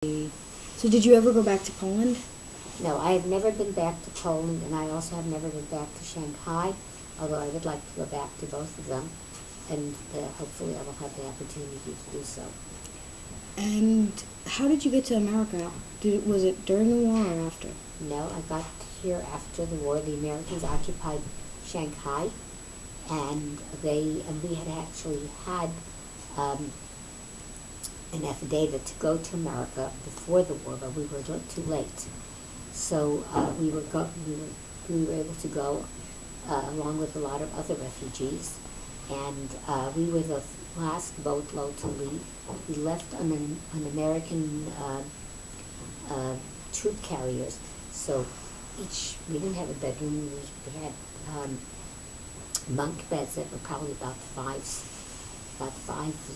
So did you ever go back to Poland? No, I have never been back to Poland, and I also have never been back to Shanghai, although I would like to go back to both of them, and hopefully I will have the opportunity to do so. And how did you get to America? Was it during the war or after? No, I got here after the war. The Americans occupied Shanghai, and we had actually had an affidavit to go to America before the war, but we were too late. So we were able to go along with a lot of other refugees, and we were the last boatload to leave. We left on an American troop carriers. So we didn't have a bedroom. We had bunk beds that were probably about five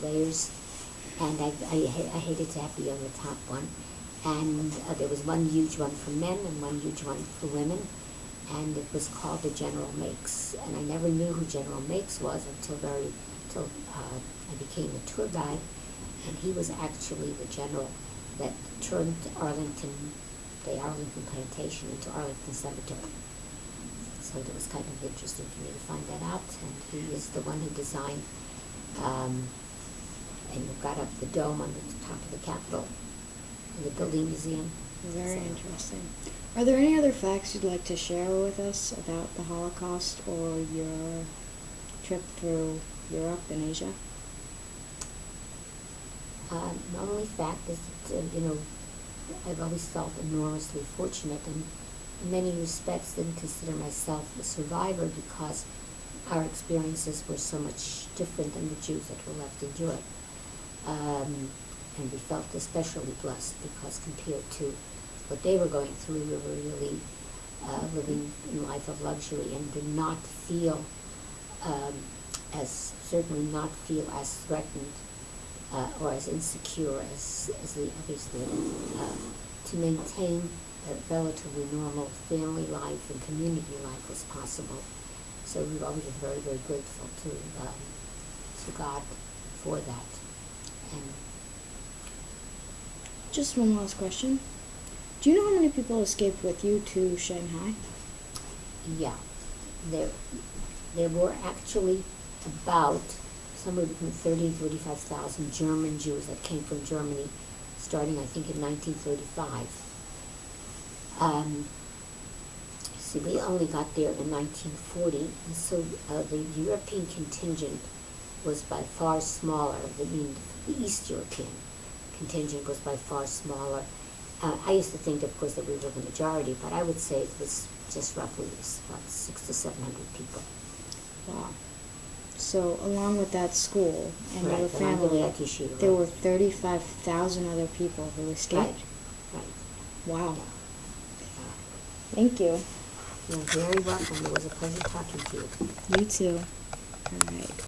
layers, and I hated to have to be on the top one. And there was one huge one for men and one huge one for women, and it was called the General Makes. And I never knew who General Makes was until I became a tour guide, and he was actually the general that turned the Arlington plantation into Arlington Cemetery. So it was kind of interesting for me to find that out, and he is the one who designed and got up the dome on the top of the Capitol in the Building Museum. Very interesting. Are there any other facts you'd like to share with us about the Holocaust or your trip through Europe and Asia? My only fact is that, I've always felt enormously fortunate, and in many respects didn't consider myself a survivor because our experiences were so much different than the Jews that were left in Europe. And we felt especially blessed because compared to what they were going through, we were really living a life of luxury and did not feel, certainly not feel as threatened or as insecure as the others did. To maintain a relatively normal family life and community life was possible. So we've always been very, very grateful to God for that. And just one last question. Do you know how many people escaped with you to Shanghai? Yeah. There were actually about somewhere between 30 and 35,000 German Jews that came from Germany starting, I think, in 1935. We only got there in 1940, and so the European contingent was by far smaller. The East European contingent was by far smaller. I used to think, of course, that we were the majority, but I would say it was just roughly about 600 to 700 people. Wow. So along with that school and right, your family, there were 35,000 other people who escaped? Right. Wow. Yeah. Thank you. You're very welcome. It was a pleasure talking to you. You too. All right.